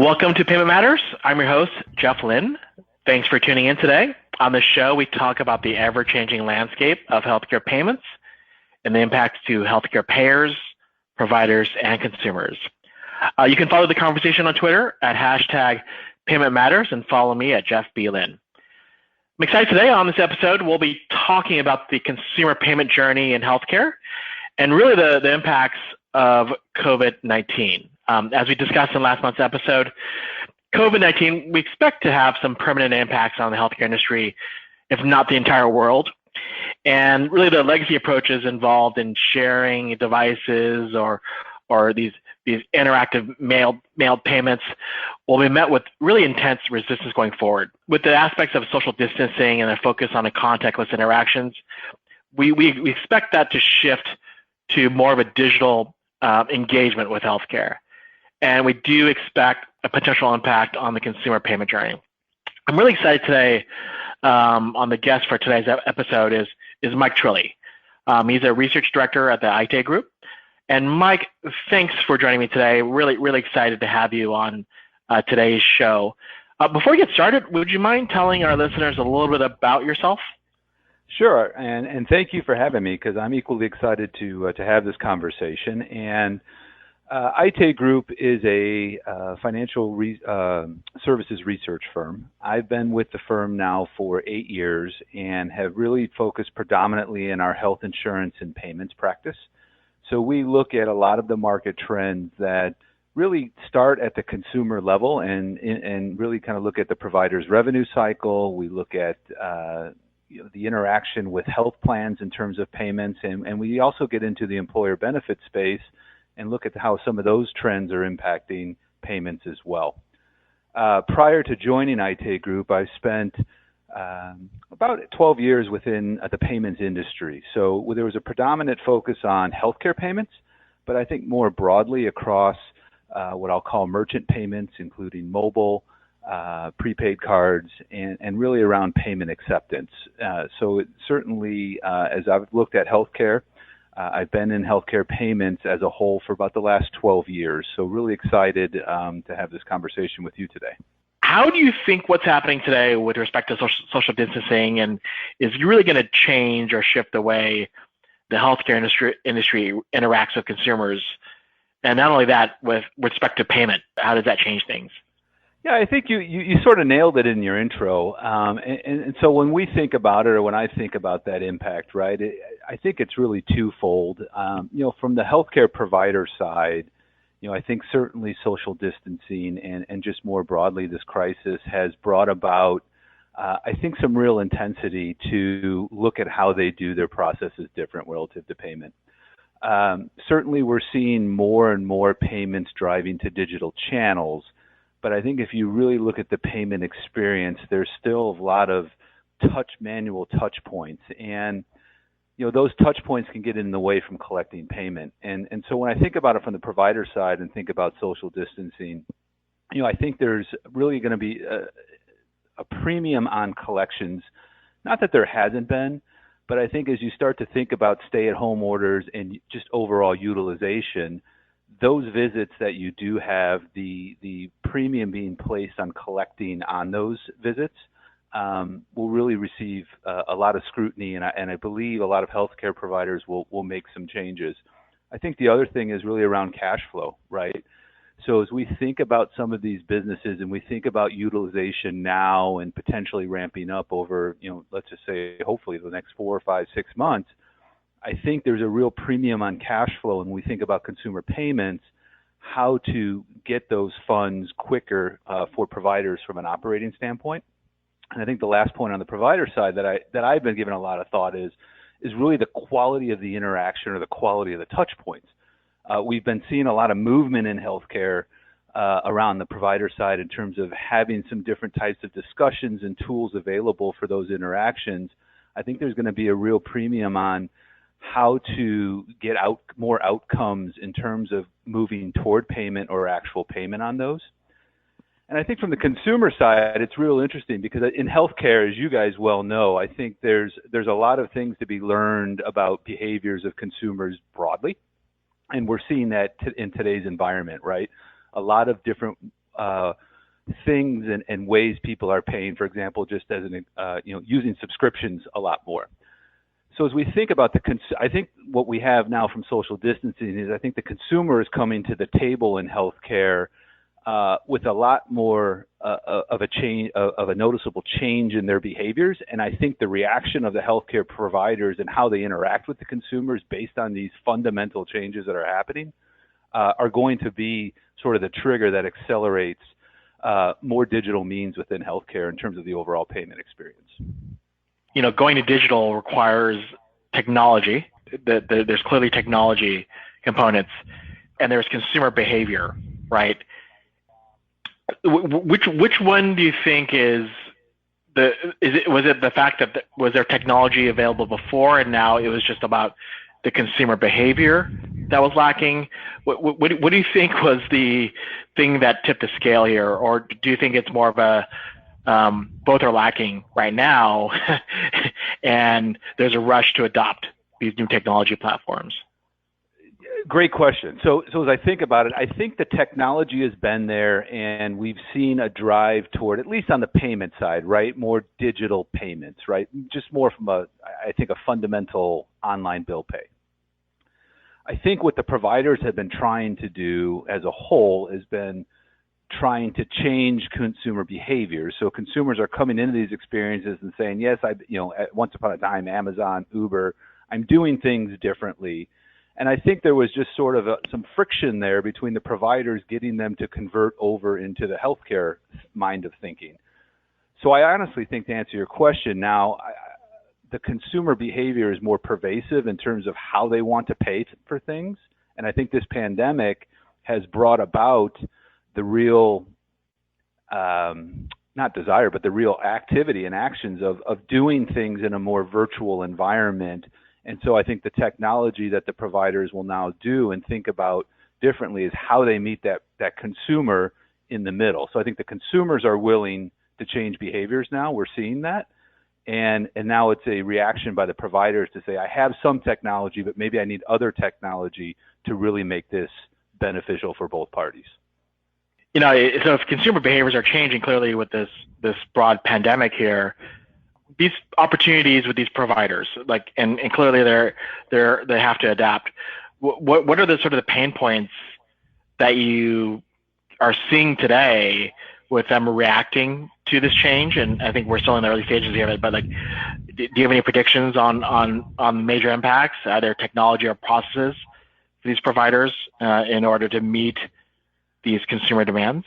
Welcome to Payment Matters. I'm your host, Jeff Lin. Thanks for tuning in today. On the show, we talk about the ever-changing landscape of healthcare payments and the impacts to healthcare payers, providers, and consumers. You can follow the conversation on Twitter at hashtag Payment Matters and follow me at Jeff B. Lin. I'm excited today. On this episode, we'll be talking about the consumer payment journey in healthcare and really the impacts of COVID-19. As we discussed in last month's episode, COVID-19, we expect to have some permanent impacts on the healthcare industry, if not the entire world. And really the legacy approaches involved in sharing devices or these interactive mailed payments will be met with really intense resistance going forward. With the aspects of social distancing and a focus on the contactless interactions, we expect that to shift to more of a digital engagement with healthcare. And we do expect a potential impact on the consumer payment journey. I'm really excited today on the guest for today's episode is Mike Trilli. He's a research director at the Aite Group. And Mike, thanks for joining me today. Really excited to have you on today's show. Before we get started, would you mind telling our listeners a little bit about yourself? Sure, and thank you for having me because I'm equally excited to have this conversation. And Aite Group is a financial services research firm. I've been with the firm now for 8 years and have really focused predominantly in our health insurance and payments practice. So we look at a lot of the market trends that really start at the consumer level and really kind of look at the provider's revenue cycle. We look at the interaction with health plans in terms of payments, and we also get into the employer benefit space and look at how some of those trends are impacting payments as well. Prior to joining Aite Group, I spent about 12 years within the payments industry. So there was a predominant focus on healthcare payments, but I think more broadly across what I'll call merchant payments, including mobile, prepaid cards, and really around payment acceptance. So it certainly, as I've looked at healthcare, I've been in healthcare payments as a whole for about the last 12 years. So really excited to have this conversation with you today. How do you think what's happening today with respect to social distancing and is really going to change or shift the way the healthcare industry interacts with consumers? And not only that, with respect to payment, how does that change things? Yeah, I think you sort of nailed it in your intro. And so when we think about it, or when I think about that impact, right, I think it's really twofold. From the healthcare provider side, I think certainly social distancing and just more broadly, this crisis has brought about, I think, some real intensity to look at how they do their processes different relative to payment. Certainly, we're seeing more and more payments driving to digital channels. But I think if you really look at the payment experience, there's still a lot of manual touch points. And, those touch points can get in the way from collecting payment. And so when I think about it from the provider side and think about social distancing, I think there's really going to be a premium on collections. Not that there hasn't been, but I think as you start to think about stay-at-home orders and just overall utilization, those visits that you do have, the premium being placed on collecting on those visits will really receive a lot of scrutiny, and I believe a lot of healthcare providers will make some changes. I think the other thing is really around cash flow, right? So as we think about some of these businesses and we think about utilization now and potentially ramping up over, let's just say hopefully the next 4 or 5, 6 months, I think there's a real premium on cash flow when we think about consumer payments, how to get those funds quicker for providers from an operating standpoint. And I think the last point on the provider side that I've been giving a lot of thought is really the quality of the interaction or the quality of the touch points. We've been seeing a lot of movement in healthcare around the provider side in terms of having some different types of discussions and tools available for those interactions. I think there's going to be a real premium on how to get more outcomes in terms of moving toward payment or actual payment on those. And I think from the consumer side, it's real interesting because in healthcare, as you guys well know, I think there's a lot of things to be learned about behaviors of consumers broadly. And we're seeing that in today's environment, right? A lot of different things and ways people are paying, for example, just as using subscriptions a lot more. So as we think about I think what we have now from social distancing is I think the consumer is coming to the table in healthcare with a lot more of a noticeable change in their behaviors. And I think the reaction of the healthcare providers and how they interact with the consumers based on these fundamental changes that are happening are going to be sort of the trigger that accelerates more digital means within healthcare in terms of the overall payment experience. Going to digital requires technology. There's clearly technology components, and there's consumer behavior, right? Which one do you think was it the fact that was there technology available before and now it was just about the consumer behavior that was lacking? What do you think was the thing that tipped the scale here, or do you think it's more of a both are lacking right now, and there's a rush to adopt these new technology platforms? Great question. So as I think about it, I think the technology has been there, and we've seen a drive toward, at least on the payment side, right, more digital payments, right, just more from a fundamental online bill pay. I think what the providers have been trying to do as a whole has been trying to change consumer behavior. So consumers are coming into these experiences and saying, yes, once upon a time, Amazon, Uber, I'm doing things differently. And I think there was just sort of some friction there between the providers getting them to convert over into the healthcare mind of thinking. So I honestly think, to answer your question now, the consumer behavior is more pervasive in terms of how they want to pay for things. And I think this pandemic has brought about the real, not desire, but the real activity and actions of doing things in a more virtual environment. And so I think the technology that the providers will now do and think about differently is how they meet that consumer in the middle. So I think the consumers are willing to change behaviors now. We're seeing that. And now it's a reaction by the providers to say, I have some technology, but maybe I need other technology to really make this beneficial for both parties. So if consumer behaviors are changing clearly with this broad pandemic here, these opportunities with these providers, and clearly they have to adapt. What are the sort of the pain points that you are seeing today with them reacting to this change? And I think we're still in the early stages of it, but do you have any predictions on major impacts, either technology or processes for these providers in order to meet these consumer demands?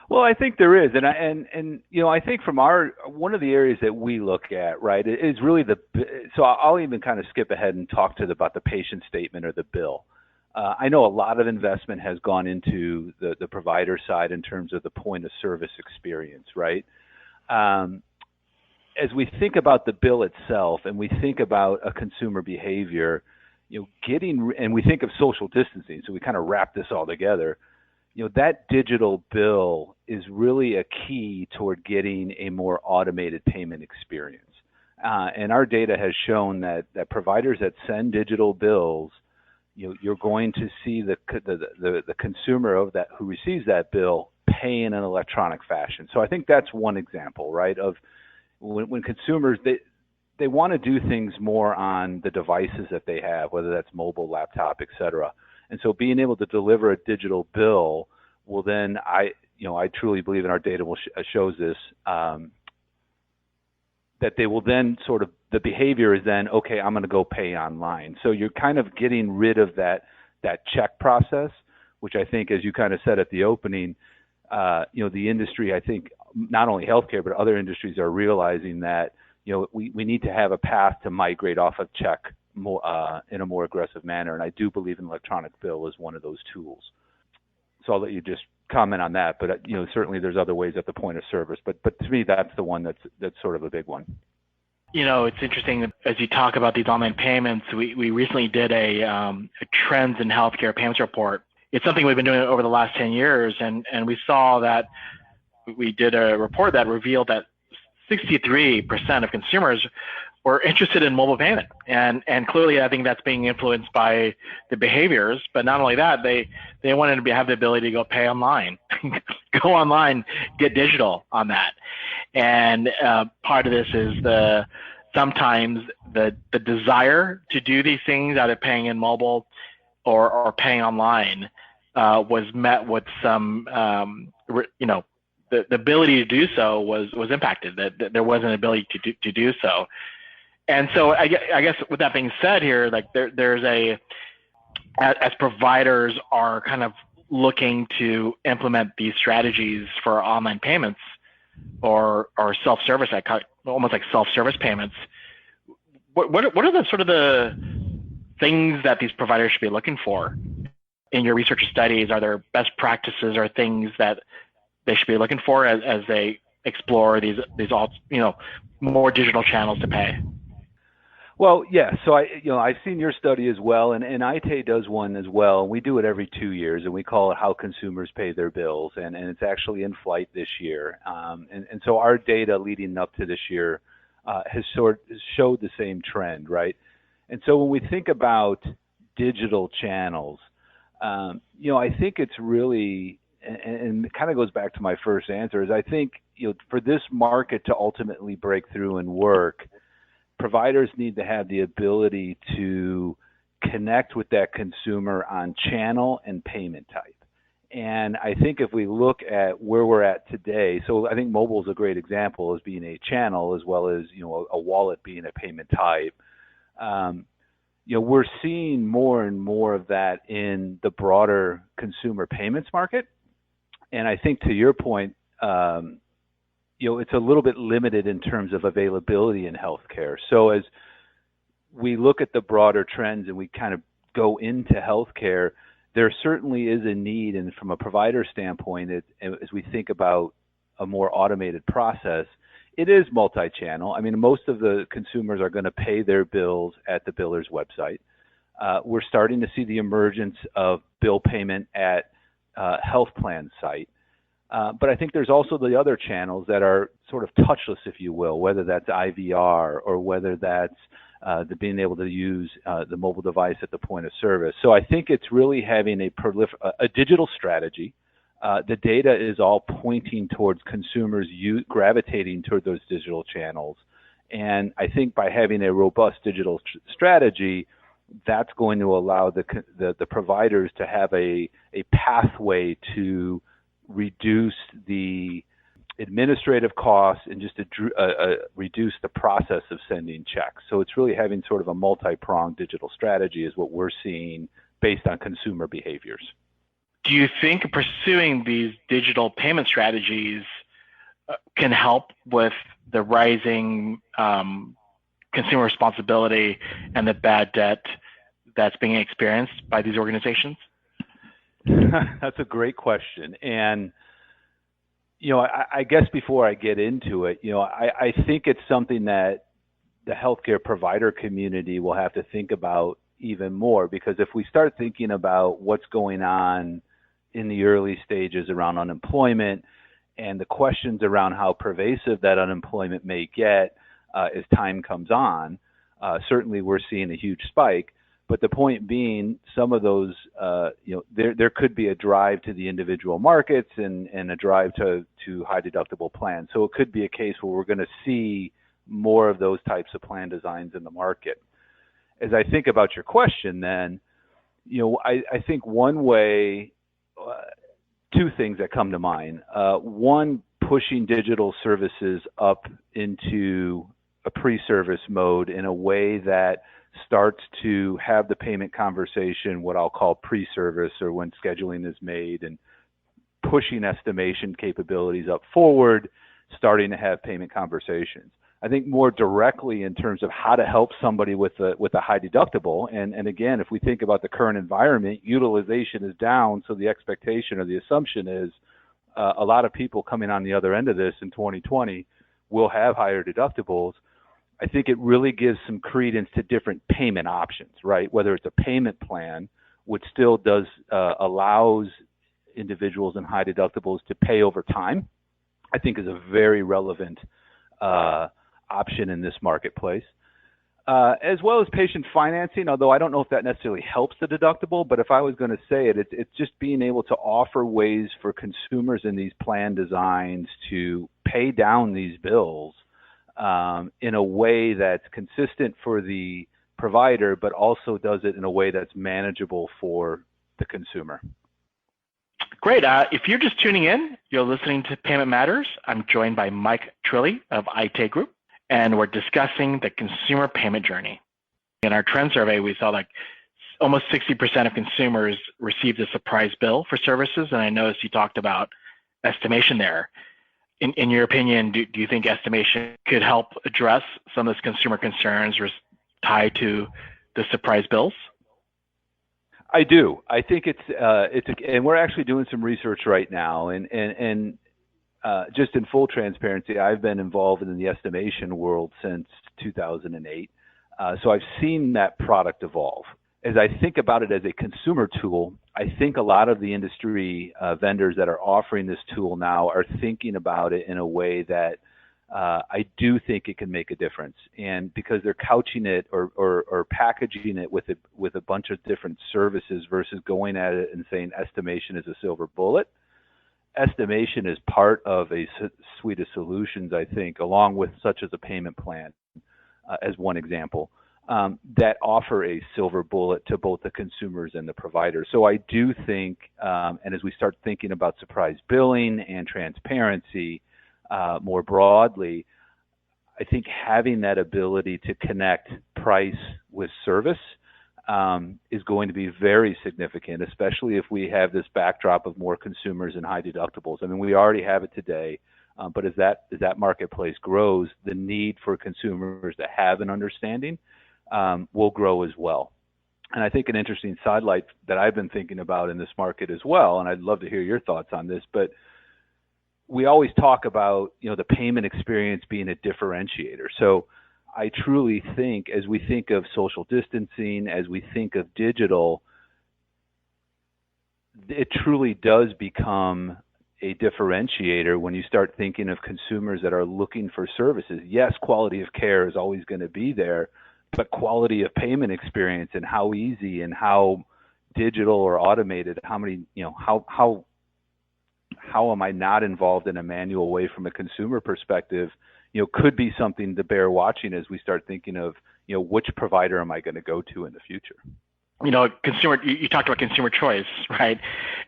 Well, I think there is, and I think from one of the areas that we look at, right, is really so I'll even kind of skip ahead and talk about the patient statement or the bill. I know a lot of investment has gone into the provider side in terms of the point of service experience, right? As we think about the bill itself and we think about a consumer behavior, and we think of social distancing, so we kind of wrap this all together. That digital bill is really a key toward getting a more automated payment experience. And our data has shown that providers that send digital bills, you're going to see the consumer of that who receives that bill pay in an electronic fashion. So I think that's one example, right, of when consumers, they want to do things more on the devices that they have, whether that's mobile, laptop, et cetera. And so being able to deliver a digital bill will then, I truly believe, in our data shows this, that they will then sort of, the behavior is then, okay, I'm going to go pay online. So you're kind of getting rid of that check process, which I think, as you kind of said at the opening, the industry, I think, not only healthcare, but other industries are realizing that, we need to have a path to migrate off of check more in a more aggressive manner, and I do believe an electronic bill is one of those tools. So I'll let you just comment on that, but certainly there's other ways at the point of service, but to me that's the one that's sort of a big one. It's interesting as you talk about these online payments. We recently did a trends in healthcare payments report. It's something we've been doing over the last 10 years, and we saw that we did a report that revealed that 63% of consumers were interested in mobile payment, and clearly I think that's being influenced by the behaviors. But not only that, they wanted to have the ability to go pay online, go online, get digital on that. And part of this is sometimes the desire to do these things, either paying in mobile or paying online, was met with some, the ability to do so was impacted. That there wasn't an ability to do so. And so I guess with that being said here, like there's as providers are kind of looking to implement these strategies for online payments or self-service, almost like self-service payments, what are the sort of the things that these providers should be looking for in your research studies? Are there best practices or things that they should be looking for as they explore these more digital channels to pay? Well, yeah. So I've seen your study as well, and Aite does one as well. We do it every 2 years, and we call it How Consumers Pay Their Bills, and it's actually in flight this year. And so our data leading up to this year has showed the same trend, right? And so when we think about digital channels, I think it's really, and it kind of goes back to my first answer, is I think for this market to ultimately break through and work, providers need to have the ability to connect with that consumer on channel and payment type. And I think if we look at where we're at today, so I think mobile is a great example as being a channel as well as a wallet being a payment type. We're seeing more and more of that in the broader consumer payments market. And I think to your point, it's a little bit limited in terms of availability in healthcare. So as we look at the broader trends and we kind of go into healthcare, there certainly is a need, and from a provider standpoint, as we think about a more automated process, it is multi-channel. I mean, most of the consumers are going to pay their bills at the biller's website. We're starting to see the emergence of bill payment at health plan site. But I think there's also the other channels that are sort of touchless, if you will, whether that's IVR or whether that's being able to use the mobile device at the point of service. So I think it's really having a digital strategy. The data is all pointing towards consumers gravitating toward those digital channels. And I think by having a robust digital strategy, that's going to allow the providers to have a pathway to reduce the administrative costs and just reduce the process of sending checks. So it's really having sort of a multi-pronged digital strategy is what we're seeing based on consumer behaviors. Do you think pursuing these digital payment strategies can help with the rising consumer responsibility and the bad debt that's being experienced by these organizations? That's a great question. And, I guess before I get into it, I think it's something that the healthcare provider community will have to think about even more, because if we start thinking about what's going on in the early stages around unemployment and the questions around how pervasive that unemployment may get as time comes on, certainly we're seeing a huge spike. But the point being, some of those, there could be a drive to the individual markets and a drive to high deductible plans. So it could be a case where we're going to see more of those types of plan designs in the market. As I think about your question then, I think one way, two things that come to mind. One, pushing digital services up into a pre-service mode in a way that starts to have the payment conversation, what I'll call pre-service, or when scheduling is made, and pushing estimation capabilities up forward, starting to have payment conversations. I think more directly in terms of how to help somebody with a high deductible, and again, if we think about the current environment, utilization is down, so the expectation or the assumption is a lot of people coming on the other end of this in 2020 will have higher deductibles. I think it really gives some credence to different payment options, right? Whether it's a payment plan, which still allows individuals in high deductibles to pay over time, I think is a very relevant option in this marketplace. as well as patient financing, although I don't know if that necessarily helps the deductible, but if I was going to say it, it's just being able to offer ways for consumers in these plan designs to pay down these bills in a way that's consistent for the provider, but also does it in a way that's manageable for the consumer. Great. If you're just tuning in, you're listening to Payment Matters. I'm joined by Mike Trilli of Aite Group, and we're discussing the consumer payment journey. In our trend survey, we saw like almost 60% of consumers received a surprise bill for services, and I noticed you talked about estimation there. In your opinion, do you think estimation could help address some of those consumer concerns tied to the surprise bills? I do. I think and we're actually doing some research right now, and just in full transparency, I've been involved in the estimation world since 2008. So I've seen that product evolve. As I think about it as a consumer tool, I think a lot of the industry vendors that are offering this tool now are thinking about it in a way that I do think it can make a difference. And because they're couching it or packaging it with a bunch of different services versus going at it and saying estimation is a silver bullet. Estimation is part of a suite of solutions, I think, along with such as a payment plan, as one example, that offer a silver bullet to both the consumers and the providers. So I do think, and as we start thinking about surprise billing and transparency more broadly, I think having that ability to connect price with service is going to be very significant, especially if we have this backdrop of more consumers and high deductibles. I mean, we already have it today, but as that marketplace grows, the need for consumers to have an understanding will grow as well. And I think an interesting sidelight that I've been thinking about in this market as well, and I'd love to hear your thoughts on this, but we always talk about, the payment experience being a differentiator. So I truly think as we think of social distancing, as we think of digital, it truly does become a differentiator when you start thinking of consumers that are looking for services. Yes, quality of care is always going to be there, but quality of payment experience and how easy and how digital or automated, how am I not involved in a manual way from a consumer perspective, could be something to bear watching as we start thinking of, which provider am I going to go to in the future? Consumer, you talked about consumer choice, right?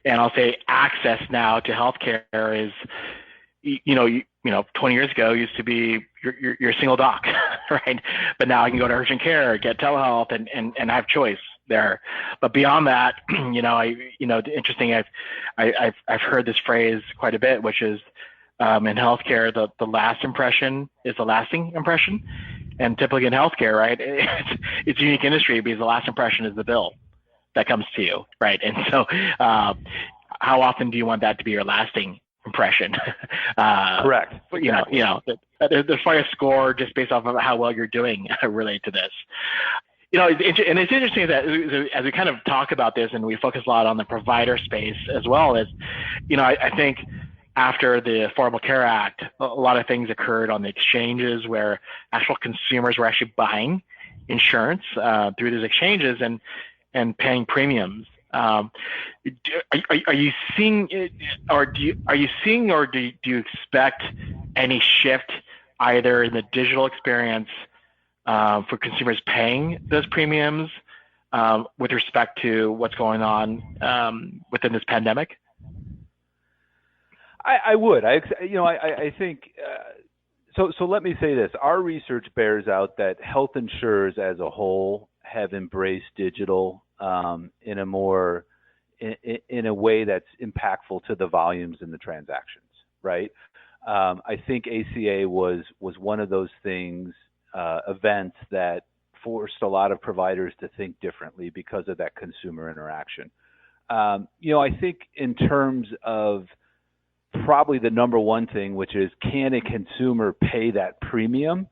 And I'll say access now to healthcare is, 20 years ago used to be your single doc, right? But now I can go to urgent care, get telehealth, and have choice there. But beyond that, interesting. I've heard this phrase quite a bit, which is in healthcare, the last impression is the lasting impression, and typically in healthcare, right, it's a unique industry because the last impression is the bill that comes to you, right? And so, how often do you want that to be your lasting impression? Correct. There's probably a score just based off of how well you're doing related to this. It's interesting that as we kind of talk about this and we focus a lot on the provider space as well as, I think after the Affordable Care Act, a lot of things occurred on the exchanges where actual consumers were actually buying insurance through those exchanges and paying premiums. Are you seeing it, or do you expect any shift either in the digital experience for consumers paying those premiums with respect to what's going on within this pandemic? I would. I think so. Let me say this: our research bears out that health insurers as a whole have embraced digital in a way that's impactful to the volumes and the transactions. Right. I think ACA was one of those events that forced a lot of providers to think differently because of that consumer interaction. I think in terms of probably the number one thing, which is, can a consumer pay that premium?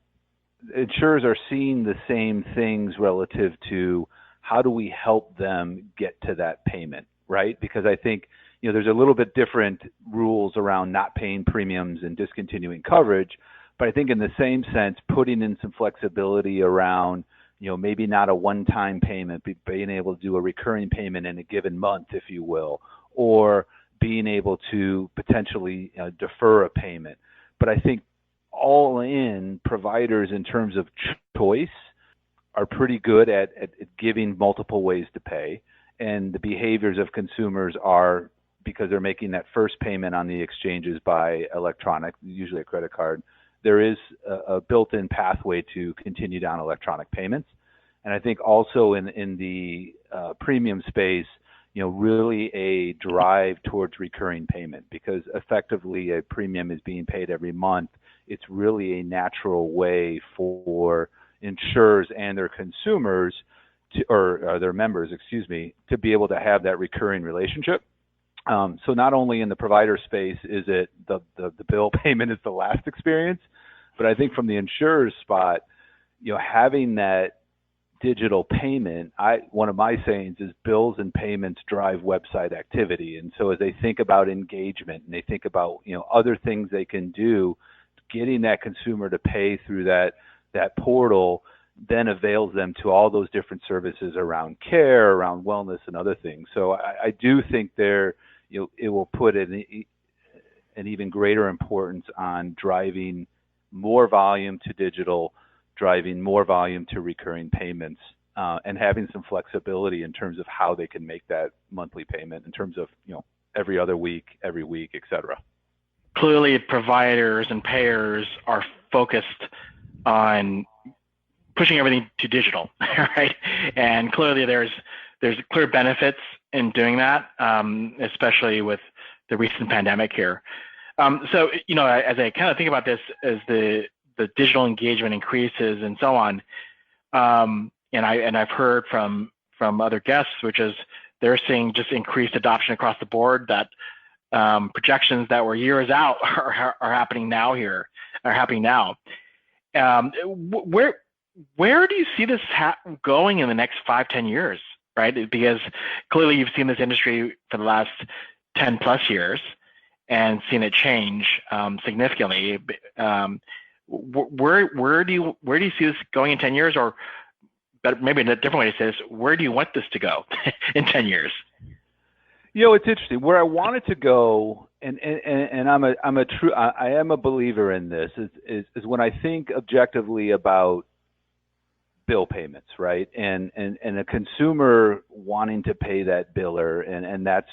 Insurers are seeing the same things relative to how do we help them get to that payment, right? Because I think, there's a little bit different rules around not paying premiums and discontinuing coverage, but I think in the same sense, putting in some flexibility around maybe not a one-time payment, but being able to do a recurring payment in a given month, if you will, or being able to potentially defer a payment. But I think all in, providers in terms of choice are pretty good at giving multiple ways to pay. And the behaviors of consumers are, because they're making that first payment on the exchanges by electronic, usually a credit card, there is a built-in pathway to continue down electronic payments. And I think also in the premium space, really a drive towards recurring payment, because effectively a premium is being paid every month. It's really a natural way for insurers and their consumers or their members, to be able to have that recurring relationship. So not only in the provider space is it the bill payment is the last experience, but I think from the insurer's spot, having that digital payment, one of my sayings is bills and payments drive website activity. And so as they think about engagement and they think about other things they can do, getting that consumer to pay through that portal then avails them to all those different services around care, around wellness, and other things. So I do think it will put an even greater importance on driving more volume to digital, driving more volume to recurring payments, and having some flexibility in terms of how they can make that monthly payment in terms of every other week, every week, et cetera. Clearly, providers and payers are focused on pushing everything to digital, right? And clearly, there's clear benefits in doing that, especially with the recent pandemic here. So, as I kind of think about this, as the digital engagement increases and so on, and I've heard from other guests, which is they're seeing just increased adoption across the board. That projections that were years out are happening now. Where do you see this going in the next 5-10 years, right? Because clearly you've seen this industry for the last 10 plus years and seen it change significantly. Where do you see this going in 10 years, or maybe a different way to say this, where do you want this to go in 10 years? It's interesting. Where I want it to go, and I am a believer in this, is when I think objectively about bill payments, right? And a consumer wanting to pay that biller, and that's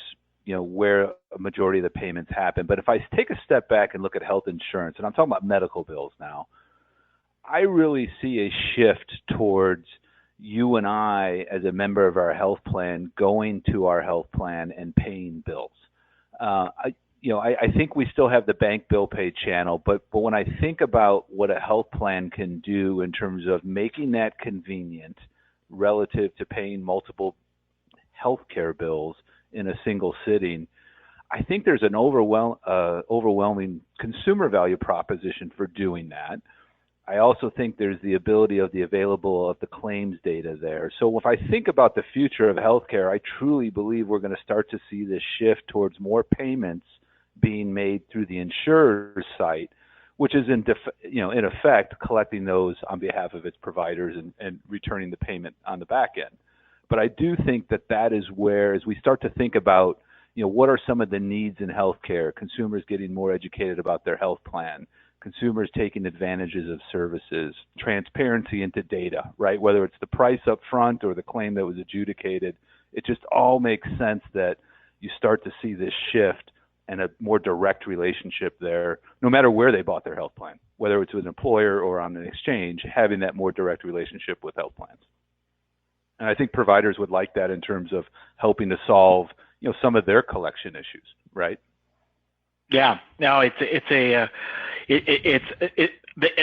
where a majority of the payments happen. But if I take a step back and look at health insurance, and I'm talking about medical bills now, I really see a shift towards you and I, as a member of our health plan, going to our health plan and paying bills. I think we still have the bank bill pay channel, but when I think about what a health plan can do in terms of making that convenient relative to paying multiple healthcare bills in a single sitting, I think there's an overwhelming consumer value proposition for doing that. I also think there's the ability of the available of the claims data there. So if I think about the future of healthcare, I truly believe we're going to start to see this shift towards more payments being made through the insurer's site, which is in effect collecting those on behalf of its providers and returning the payment on the back end. But I do think that is where, as we start to think about, what are some of the needs in healthcare, consumers getting more educated about their health plan, consumers taking advantages of services, transparency into data, right? Whether it's the price up front or the claim that was adjudicated, it just all makes sense that you start to see this shift and a more direct relationship there, no matter where they bought their health plan, whether it's with an employer or on an exchange, having that more direct relationship with health plans. And I think providers would like that in terms of helping to solve, some of their collection issues, right? Yeah, no, the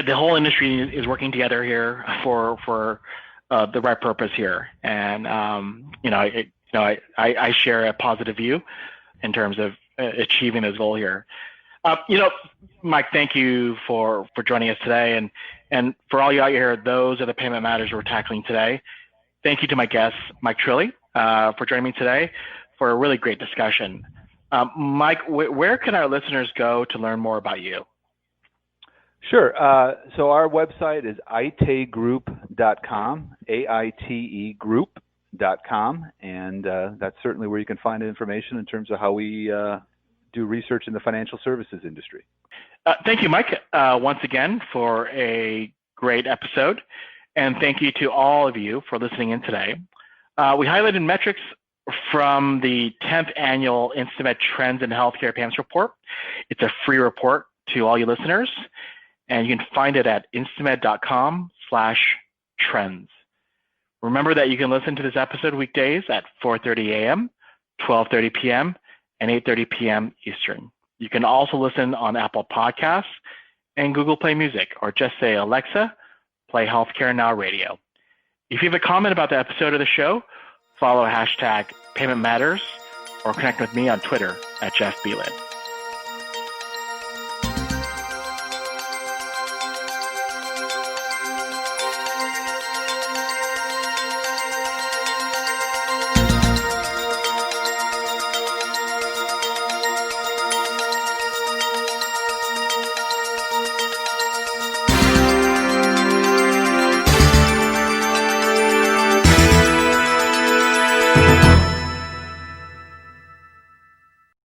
whole industry is working together here for the right purpose here, and I share a positive view in terms of achieving this goal here. Mike, thank you for joining us today, and for all you out here, those are the payment matters we're tackling today. Thank you to my guest, Mike Trilli, for joining me today for a really great discussion. Mike, where can our listeners go to learn more about you? Sure. So our website is aitegroup.com, AITE group.com, and that's certainly where you can find information in terms of how we do research in the financial services industry. Thank you, Mike, once again for a great episode, and thank you to all of you for listening in today. We highlighted metrics from the 10th annual InstaMed Trends in Healthcare Payments Report. It's a free report to all you listeners, and you can find it at instamed.com/trends. Remember that you can listen to this episode weekdays at 4:30 a.m., 12:30 p.m., and 8:30 p.m. Eastern. You can also listen on Apple Podcasts and Google Play Music, or just say, Alexa, play Healthcare Now Radio. If you have a comment about the episode of the show, follow #PaymentMatters or connect with me on Twitter @JeffBlin.